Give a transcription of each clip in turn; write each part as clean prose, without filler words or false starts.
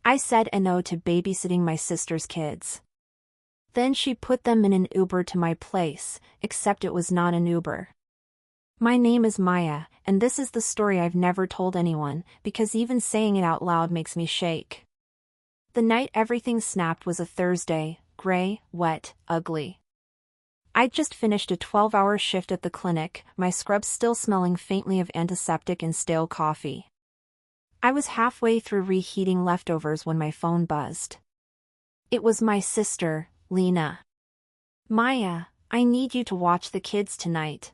I said no to babysitting my sister's kids. Then she put them in an Uber to my place, except it was not an Uber. My name is Maya, and this is the story I've never told anyone, because even saying it out loud makes me shake. The night everything snapped was a Thursday, gray, wet, ugly. I'd just finished a 12-hour shift at the clinic, my scrubs still smelling faintly of antiseptic and stale coffee. I was halfway through reheating leftovers when my phone buzzed. It was my sister, Lena. "Maya, I need you to watch the kids tonight."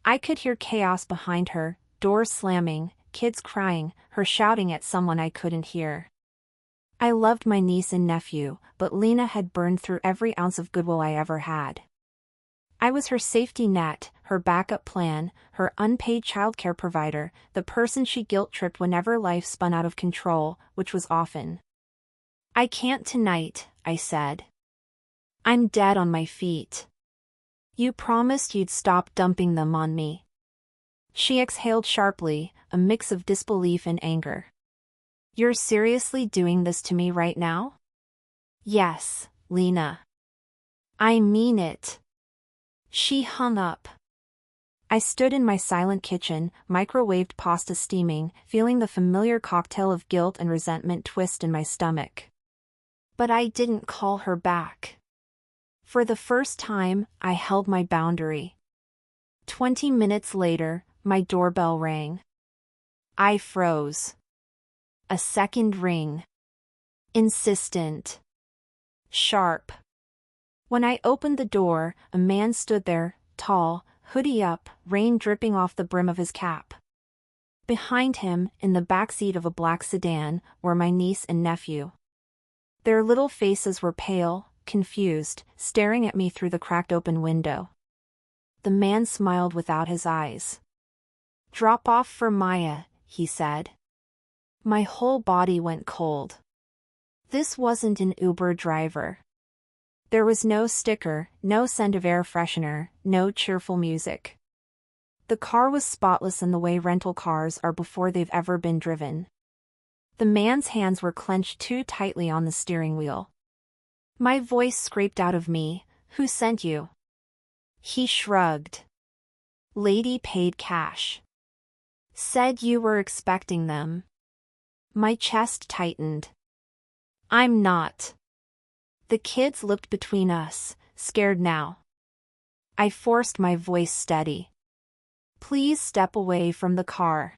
I could hear chaos behind her, doors slamming, kids crying, her shouting at someone I couldn't hear. I loved my niece and nephew, but Lena had burned through every ounce of goodwill I ever had. I was her safety net, her backup plan, her unpaid childcare provider, the person she guilt-tripped whenever life spun out of control, which was often. "I can't tonight," I said. "I'm dead on my feet." "You promised you'd stop dumping them on me." She exhaled sharply, a mix of disbelief and anger. "You're seriously doing this to me right now?" "Yes, Lena. I mean it." She hung up. I stood in my silent kitchen, microwaved pasta steaming, feeling the familiar cocktail of guilt and resentment twist in my stomach. But I didn't call her back. For the first time, I held my boundary. 20 minutes later, my doorbell rang. I froze. A second ring. Insistent. Sharp. When I opened the door, a man stood there, tall, hoodie up, rain dripping off the brim of his cap. Behind him, in the backseat of a black sedan, were my niece and nephew. Their little faces were pale, confused, staring at me through the cracked open window. The man smiled without his eyes. "Drop off for Maya," he said. My whole body went cold. This wasn't an Uber driver. There was no sticker, no scent of air freshener, no cheerful music. The car was spotless in the way rental cars are before they've ever been driven. The man's hands were clenched too tightly on the steering wheel. My voice scraped out of me, "Who sent you?" He shrugged. "Lady paid cash. Said you were expecting them." My chest tightened. "I'm not." The kids looked between us, scared now. I forced my voice steady. "Please step away from the car."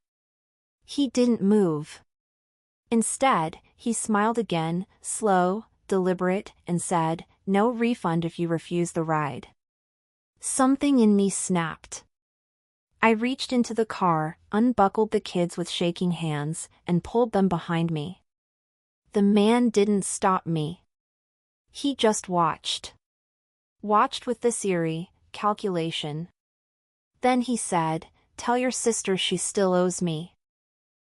He didn't move. Instead, he smiled again, slow, deliberate, and said, "No refund if you refuse the ride." Something in me snapped. I reached into the car, unbuckled the kids with shaking hands, and pulled them behind me. The man didn't stop me. He just watched. Watched with this eerie calculation. Then he said, "Tell your sister she still owes me."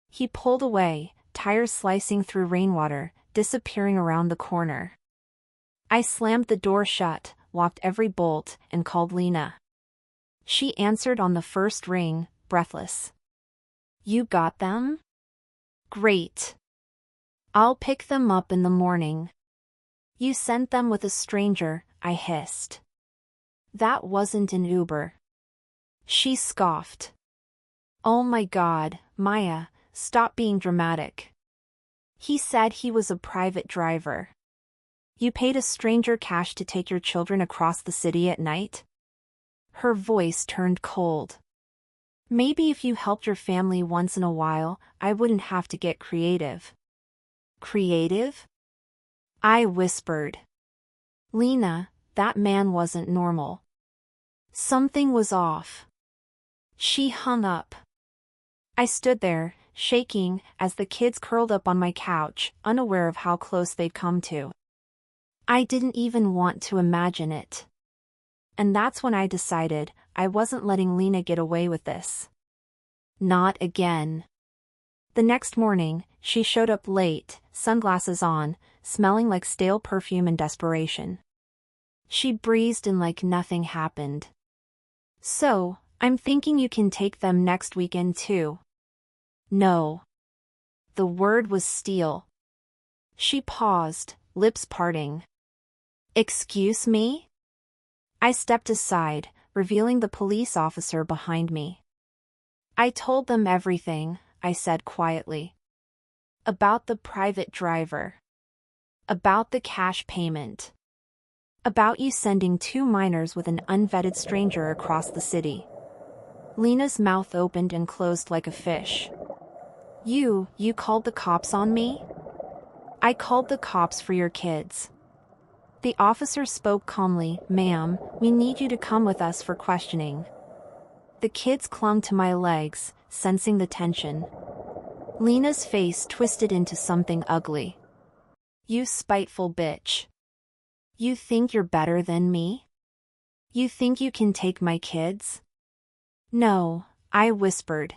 He pulled away, tires slicing through rainwater, disappearing around the corner. I slammed the door shut, locked every bolt, and called Lena. She answered on the first ring, breathless. "You got them?" "Great. I'll pick them up in the morning." "You sent them with a stranger," I hissed. "That wasn't an Uber." She scoffed. "Oh my God, Maya, stop being dramatic." He said he was a private driver. "You paid a stranger cash to take your children across the city at night?" Her voice turned cold. "Maybe if you helped your family once in a while, I wouldn't have to get creative." "Creative?" I whispered. "Lena, that man wasn't normal. Something was off." She hung up. I stood there, shaking, as the kids curled up on my couch, unaware of how close they'd come to. I didn't even want to imagine it. And that's when I decided I wasn't letting Lena get away with this. Not again. The next morning, she showed up late, sunglasses on, smelling like stale perfume and desperation. She breezed in like nothing happened. "So, I'm thinking you can take them next weekend too." No. The word was steal. She paused, lips parting. Excuse me? I stepped aside, revealing the police officer behind me. I told them everything, I said quietly. About the private driver. About the cash payment. About you sending 2 minors with an unvetted stranger across the city. Lena's mouth opened and closed like a fish. You called the cops on me? I called the cops for your kids. The officer spoke calmly. Ma'am, we need you to come with us for questioning. The kids clung to my legs, sensing the tension. Lena's face twisted into something ugly. You spiteful bitch. You think you're better than me? You think you can take my kids? No, I whispered.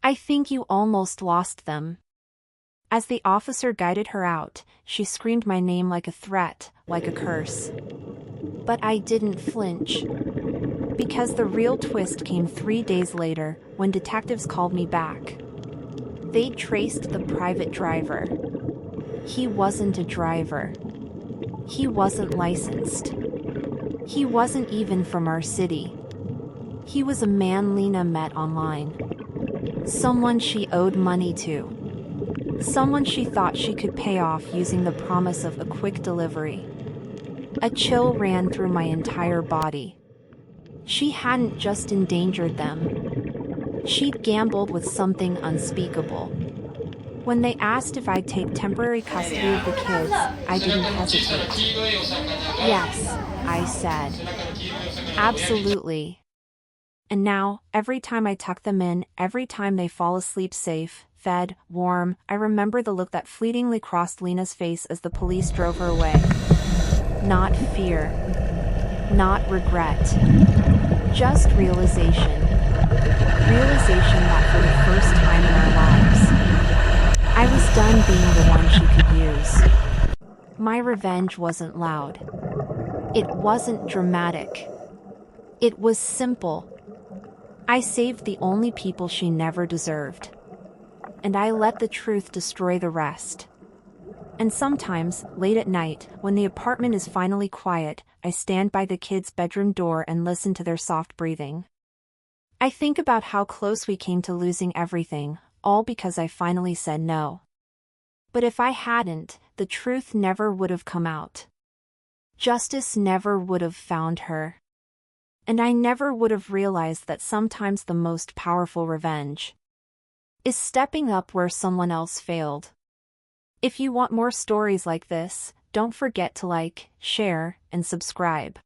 I think you almost lost them. As the officer guided her out, she screamed my name like a threat, like a curse. But I didn't flinch. Because the real twist came 3 days later, when detectives called me back. They traced the private driver. He wasn't a driver. He wasn't licensed. He wasn't even from our city. He was a man Lena met online. Someone she owed money to. Someone she thought she could pay off using the promise of a quick delivery. A chill ran through my entire body. She hadn't just endangered them. She'd gambled with something unspeakable. When they asked if I'd take temporary custody of the kids, I didn't hesitate. Yes, I said. Absolutely. And now, every time I tuck them in, every time they fall asleep safe, fed, warm, I remember the look that fleetingly crossed Lena's face as the police drove her away. Not fear. Not regret. Just realization. Realization that for the first time in our lives, I was done being the one she could use. My revenge wasn't loud. It wasn't dramatic. It was simple. I saved the only people she never deserved. And I let the truth destroy the rest. And sometimes, late at night, when the apartment is finally quiet, I stand by the kids' bedroom door and listen to their soft breathing. I think about how close we came to losing everything, all because I finally said no. But if I hadn't, the truth never would have come out. Justice never would have found her. And I never would have realized that sometimes the most powerful revenge is stepping up where someone else failed. If you want more stories like this, don't forget to like, share, and subscribe.